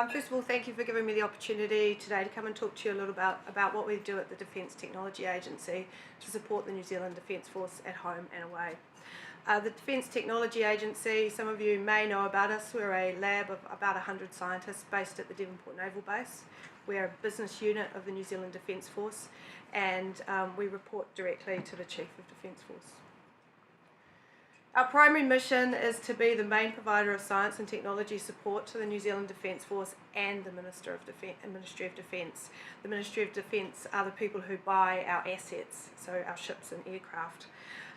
First of all, thank you for giving me the opportunity today to come and talk to you a little about what we do at the Defence Technology Agency to support the New Zealand Defence Force at home and away. The Defence Technology Agency, some of you may know about us. We're a lab of about 100 scientists based at the Devonport Naval Base. We're a business unit of the New Zealand Defence Force, and we report directly to the Chief of Defence Force. Our primary mission is to be the main provider of science and technology support to the New Zealand Defence Force and the Ministry of Defence. The Ministry of Defence are the people who buy our assets, so our ships and aircraft.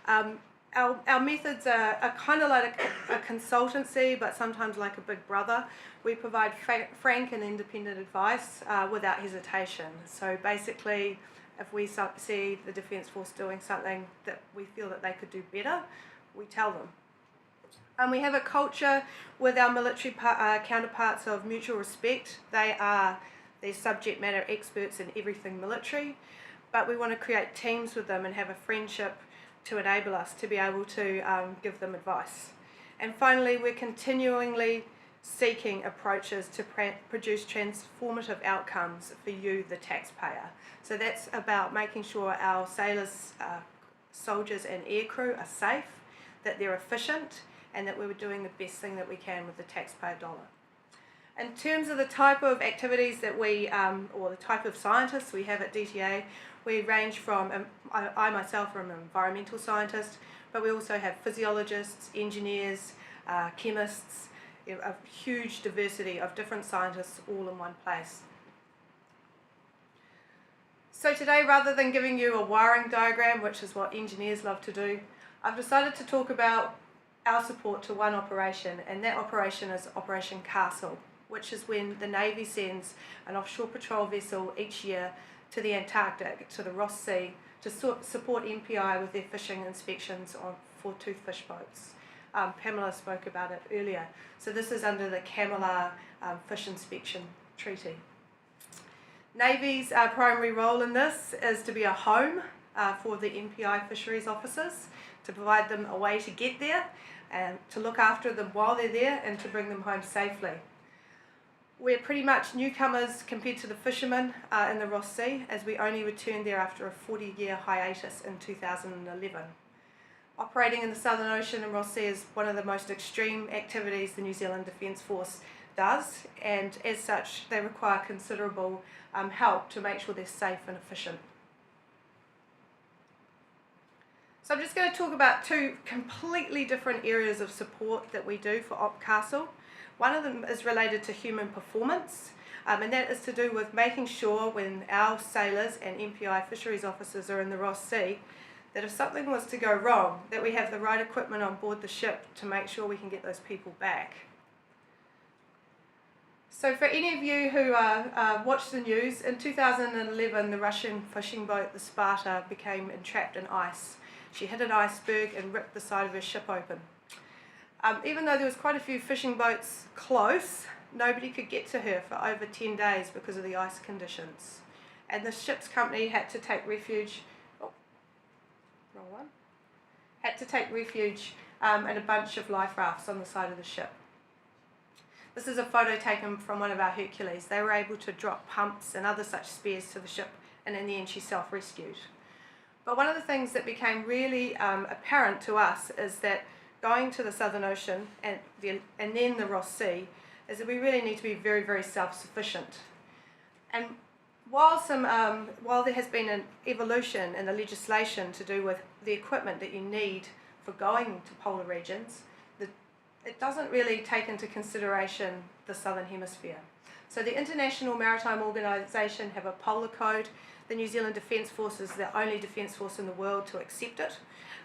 Our methods are kind of like a consultancy, but sometimes like a big brother. We provide frank and independent advice without hesitation. So basically, if we see the Defence Force doing something that we feel that they could do better, we tell them. And we have a culture with our military counterparts of mutual respect. They are the subject matter experts in everything military, but we want to create teams with them and have a friendship to enable us to be able to give them advice. And finally, we're continually seeking approaches to produce transformative outcomes for you, the taxpayer. So that's about making sure our sailors, soldiers and aircrew are safe, that they're efficient, and that we're doing the best thing that we can with the taxpayer dollar. In terms of the type of activities that we, or the type of scientists we have at DTA, we range from, I myself am an environmental scientist, but we also have physiologists, engineers, chemists, a huge diversity of different scientists all in one place. So today, rather than giving you a wiring diagram, which is what engineers love to do, I've decided to talk about our support to one operation, and that operation is Operation Castle, which is when the Navy sends an offshore patrol vessel each year to the Antarctic, to the Ross Sea, to support MPI with their fishing inspections for toothfish boats. Pamela spoke about it earlier. So this is under the CAMLR Fish Inspection Treaty. Navy's primary role in this is to be a home for the MPI fisheries officers, to provide them a way to get there and to look after them while they're there and to bring them home safely. We're pretty much newcomers compared to the fishermen in the Ross Sea, as we only returned there after a 40-year hiatus in 2011. Operating in the Southern Ocean and Ross Sea is one of the most extreme activities the New Zealand Defence Force does, and as such they require considerable help to make sure they're safe and efficient. So I'm just going to talk about two completely different areas of support that we do for Op Castle. One of them is related to human performance, and that is to do with making sure when our sailors and MPI fisheries officers are in the Ross Sea, that if something was to go wrong, that we have the right equipment on board the ship to make sure we can get those people back. So for any of you who watch the news, in 2011 the Russian fishing boat, the Sparta, became entrapped in ice. She hit an iceberg and ripped the side of her ship open. Even though there was quite a few fishing boats close, nobody could get to her for over 10 days because of the ice conditions. And the ship's company had to take refuge, in a bunch of life rafts on the side of the ship. This is a photo taken from one of our Hercules. They were able to drop pumps and other such spares to the ship, and in the end she self-rescued. But one of the things that became really apparent to us is that going to the Southern Ocean and then the Ross Sea is that we really need to be very, very self-sufficient. And while there has been an evolution in the legislation to do with the equipment that you need for going to polar regions, it doesn't really take into consideration the Southern Hemisphere. So the International Maritime Organisation have a polar code. The New Zealand Defence Force is the only defence force in the world to accept it,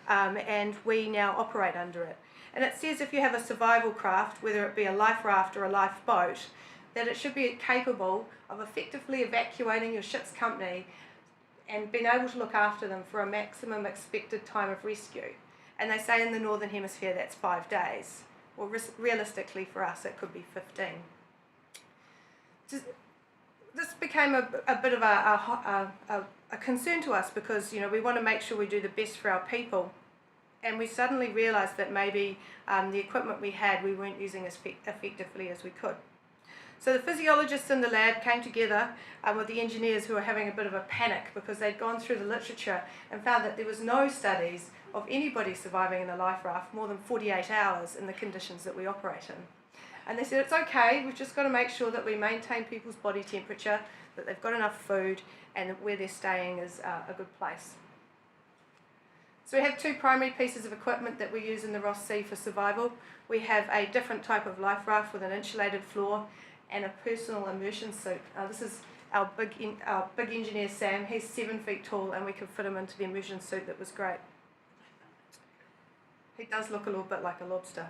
and we now operate under it. And it says if you have a survival craft, whether it be a life raft or a lifeboat, that it should be capable of effectively evacuating your ship's company and being able to look after them for a maximum expected time of rescue. And they say in the Northern Hemisphere that's 5 days. Well, realistically for us it could be 15. This became a bit of a concern to us because, you know, we want to make sure we do the best for our people, and we suddenly realised that maybe the equipment we had we weren't using as effectively as we could. So the physiologists in the lab came together with the engineers who were having a bit of a panic because they'd gone through the literature and found that there was no studies of anybody surviving in a life raft more than 48 hours in the conditions that we operate in. And they said, it's okay, we've just got to make sure that we maintain people's body temperature, that they've got enough food, and that where they're staying is a good place. So we have two primary pieces of equipment that we use in the Ross Sea for survival. We have a different type of life raft with an insulated floor and a personal immersion suit. This is our big engineer Sam. He's 7 feet tall and we could fit him into the immersion suit. That was great. He does look a little bit like a lobster.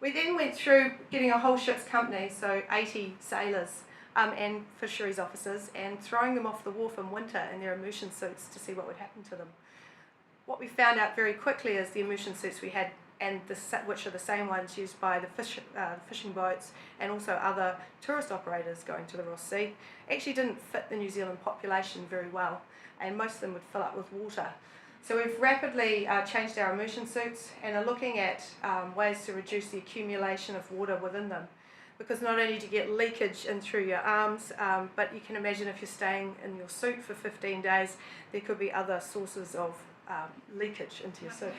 We then went through getting a whole ship's company, so 80 sailors and fisheries officers, and throwing them off the wharf in winter in their immersion suits to see what would happen to them. What we found out very quickly is the immersion suits we had, and which are the same ones used by the fishing boats and also other tourist operators going to the Ross Sea, actually didn't fit the New Zealand population very well, and most of them would fill up with water. So we've rapidly changed our immersion suits and are looking at ways to reduce the accumulation of water within them. Because not only do you get leakage in through your arms, but you can imagine if you're staying in your suit for 15 days, there could be other sources of leakage into your suit.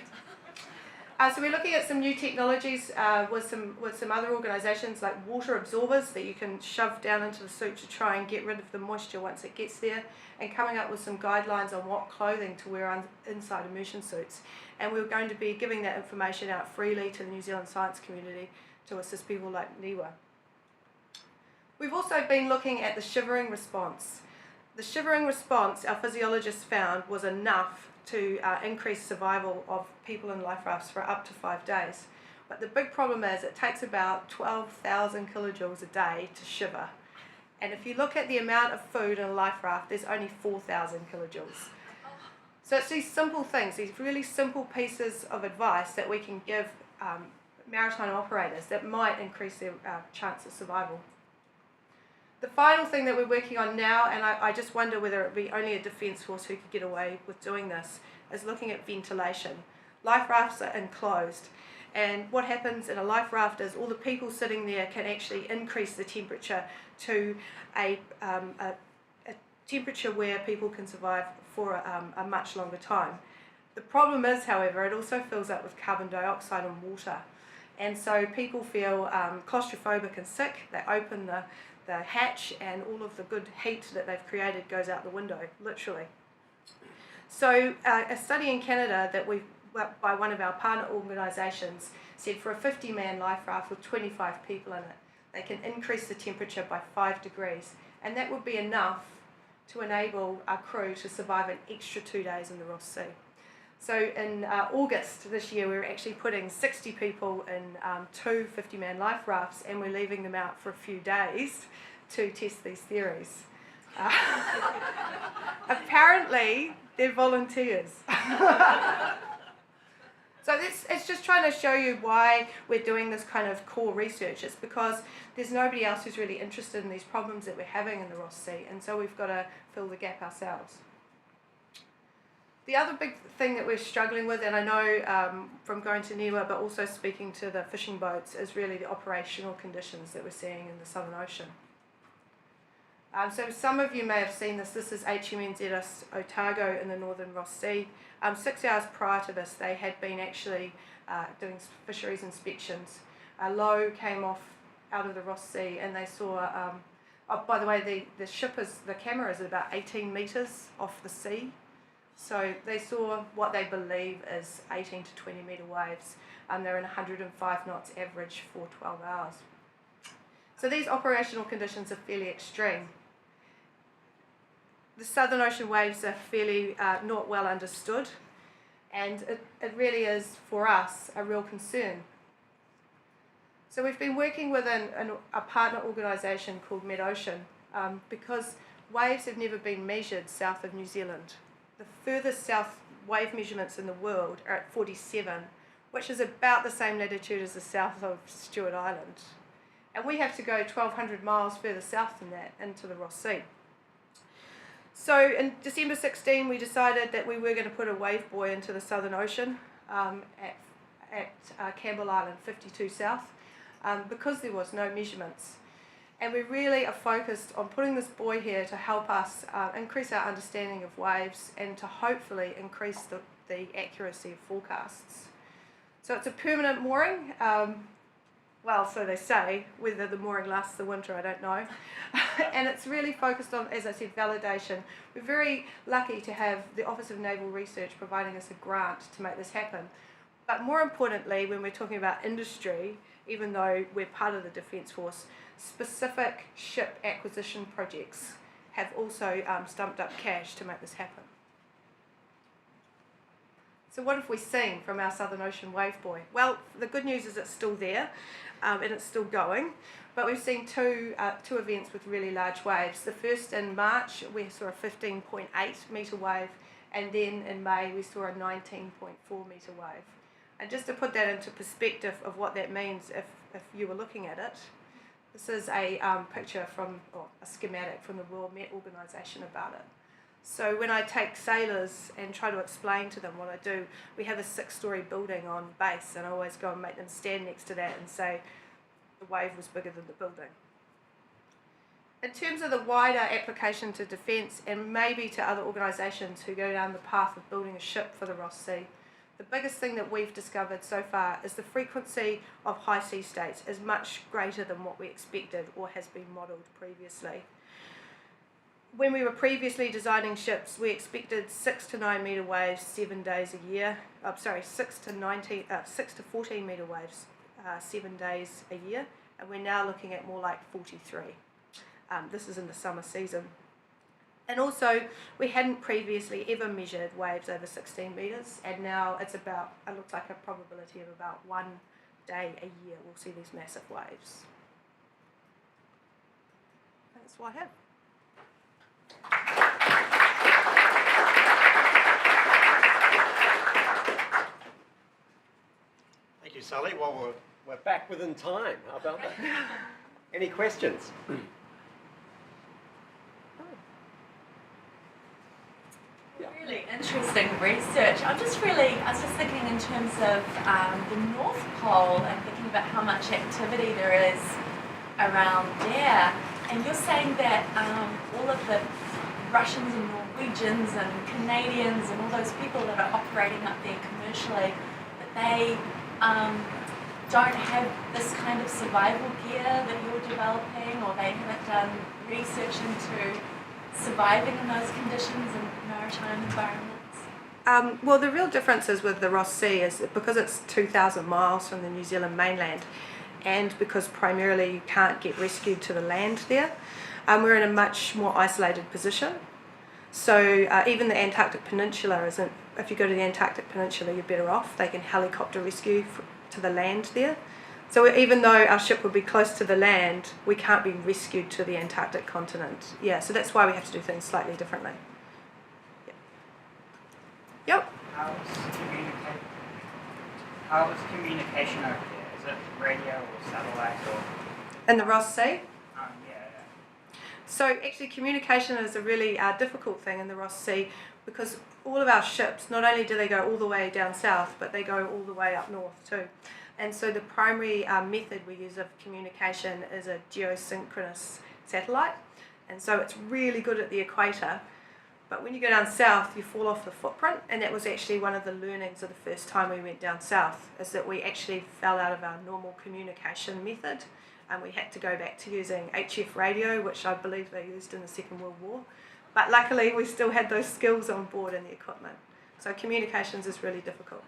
So we're looking at some new technologies with some other organisations, like water absorbers that you can shove down into the suit to try and get rid of the moisture once it gets there, and coming up with some guidelines on what clothing to wear inside immersion suits. And we're going to be giving that information out freely to the New Zealand science community to assist people like NZAS. We've also been looking at the shivering response. The shivering response, our physiologists found, was enough to increase survival of people in life rafts for up to 5 days. But the big problem is it takes about 12,000 kilojoules a day to shiver. And if you look at the amount of food in a life raft, there's only 4,000 kilojoules. So it's these simple things, these really simple pieces of advice that we can give maritime operators that might increase their chance of survival. The final thing that we're working on now, and I just wonder whether it would be only a defence force who could get away with doing this, is looking at ventilation. Life rafts are enclosed, and what happens in a life raft is all the people sitting there can actually increase the temperature to a temperature where people can survive for a much longer time. The problem is, however, it also fills up with carbon dioxide and water, and so people feel claustrophobic and sick. They open the hatch and all of the good heat that they've created goes out the window, literally. So a study in Canada that by one of our partner organisations said for a 50-man life raft with 25 people in it, they can increase the temperature by 5 degrees, and that would be enough to enable our crew to survive an extra 2 days in the Ross Sea. So in August this year, we were actually putting 60 people in 2 50-man life rafts, and we're leaving them out for a few days to test these theories. Apparently, they're volunteers. So it's just trying to show you why we're doing this kind of core research. It's because there's nobody else who's really interested in these problems that we're having in the Ross Sea, and so we've got to fill the gap ourselves. The other big thing that we're struggling with, and I know from going to NZAS but also speaking to the fishing boats, is really the operational conditions that we're seeing in the Southern Ocean. So some of you may have seen this. This is NZAS Otago in the Northern Ross Sea. 6 hours prior to this, they had been actually doing fisheries inspections. A low came off out of the Ross Sea, and they saw, oh, by the way, the camera is about 18 metres off the sea. So they saw what they believe is 18 to 20 metre waves. They're in 105 knots average for 12 hours. So these operational conditions are fairly extreme. The Southern Ocean waves are fairly not well understood, and it really is, for us, a real concern. So we've been working with a partner organisation called MedOcean because waves have never been measured south of New Zealand. The furthest south wave measurements in the world are at 47, which is about the same latitude as the south of Stewart Island. And we have to go 1,200 miles further south than that into the Ross Sea. So in December 16, we decided that we were going to put a wave buoy into the Southern Ocean at Campbell Island 52 South because there was no measurements. And we really are focused on putting this buoy here to help us increase our understanding of waves and to hopefully increase the accuracy of forecasts. So it's a permanent mooring. Well, so they say. Whether the mooring lasts the winter, I don't know. And it's really focused on, as I said, validation. We're very lucky to have the Office of Naval Research providing us a grant to make this happen. But more importantly, when we're talking about industry, even though we're part of the Defence Force, specific ship acquisition projects have also stumped up cash to make this happen. So what have we seen from our Southern Ocean wave buoy? Well, the good news is it's still there and it's still going, but we've seen two events with really large waves. The first in March, we saw a 15.8 metre wave, and then in May we saw a 19.4 metre wave. And just to put that into perspective of what that means if you were looking at it, this is a picture from, or a schematic from the World Met Organisation about it. So when I take sailors and try to explain to them what I do, we have a 6-storey building on base, and I always go and make them stand next to that and say the wave was bigger than the building. In terms of the wider application to defence and maybe to other organisations who go down the path of building a ship for the Ross Sea, the biggest thing that we've discovered so far is the frequency of high sea states is much greater than what we expected or has been modelled previously. When we were previously designing ships, we expected 6 to 9 metre waves 7 days a year. 6 to 14 metre waves 7 days a year, and we're now looking at more like 43. This is in the summer season. And also, we hadn't previously ever measured waves over 16 metres, and now it's about, it looks like a probability of about 1 day a year we'll see these massive waves. That's what I have. Thank you, Sally. Well, we're back within time. How about that? Any questions? Really interesting research. I was just thinking in terms of the North Pole and thinking about how much activity there is around there. And you're saying that all of the Russians and Norwegians and Canadians and all those people that are operating up there commercially, that they don't have this kind of survival gear that you're developing, or they haven't done research into surviving in those conditions in maritime environments? Well, the real difference is with the Ross Sea is that because it's 2,000 miles from the New Zealand mainland, and because primarily you can't get rescued to the land there, we're in a much more isolated position. So even the Antarctic Peninsula isn't, if you go to the Antarctic Peninsula you're better off. They can helicopter rescue to the land there. So even though our ship would be close to the land, we can't be rescued to the Antarctic continent. Yeah, so that's why we have to do things slightly differently. Yep. How is communication over there? Is it radio or satellite or? In the Ross Sea? Yeah. So actually communication is a really difficult thing in the Ross Sea, because all of our ships, not only do they go all the way down south, but they go all the way up north too. And so the primary method we use of communication is a geosynchronous satellite. And so it's really good at the equator. But when you go down south, you fall off the footprint, and that was actually one of the learnings of the first time we went down south, is that we actually fell out of our normal communication method, and we had to go back to using HF radio, which I believe they used in the Second World War. But luckily, we still had those skills on board and the equipment. So communications is really difficult.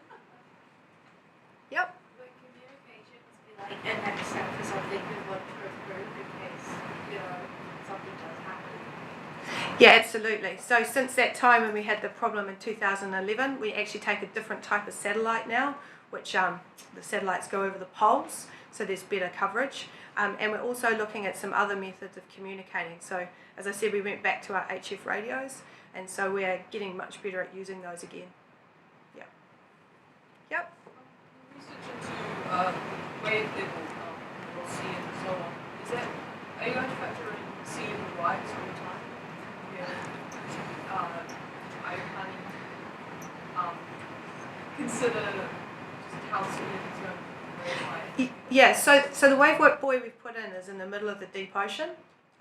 Yep. Would communications be like an next step for something you want to improve in case, something does happen? Yeah, absolutely. So since that time when we had the problem in 2011, we actually take a different type of satellite now, which the satellites go over the poles, so there's better coverage. And we're also looking at some other methods of communicating. So as I said, we went back to our HF radios, and so we're getting much better at using those again. Yeah. Yep. Research into wave level, or sea and so on. Are you going to factor in sea and waves all the time? Are you planning to consider just how soon it's going to be high? Yeah, so the wave buoy we've put in is in the middle of the deep ocean,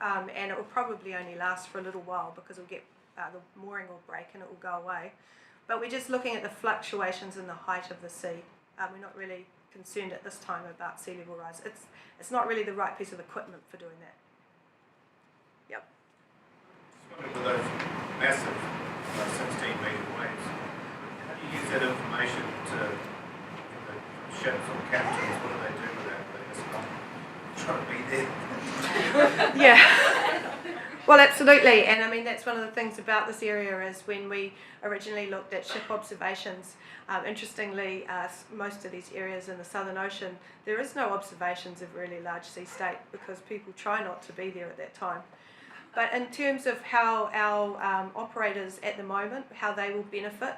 and it will probably only last for a little while because it'll get the mooring will break and it will go away. But we're just looking at the fluctuations in the height of the sea. We're not really concerned at this time about sea level rise. It's not really the right piece of equipment for doing that. Yep. Just wondered with those massive 16-metre waves, how do you use that information to the ships or captains? What do they do with that? They just not try to be there. Yeah. Well, absolutely, and I mean that's one of the things about this area is when we originally looked at ship observations. Interestingly, most of these areas in the Southern Ocean, there is no observations of really large sea state because people try not to be there at that time. But in terms of how our operators at the moment, how they will benefit,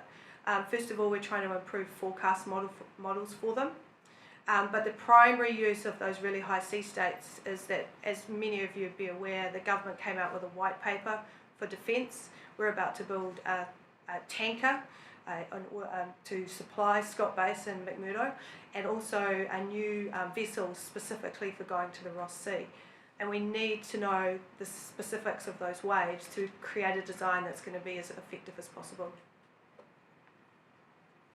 first of all, we're trying to improve forecast models for them. But the primary use of those really high sea states is that, as many of you would be aware, the government came out with a white paper for defence. We're about to build a tanker to supply Scott Base and McMurdo, and also a new vessel specifically for going to the Ross Sea. And we need to know the specifics of those waves to create a design that's going to be as effective as possible.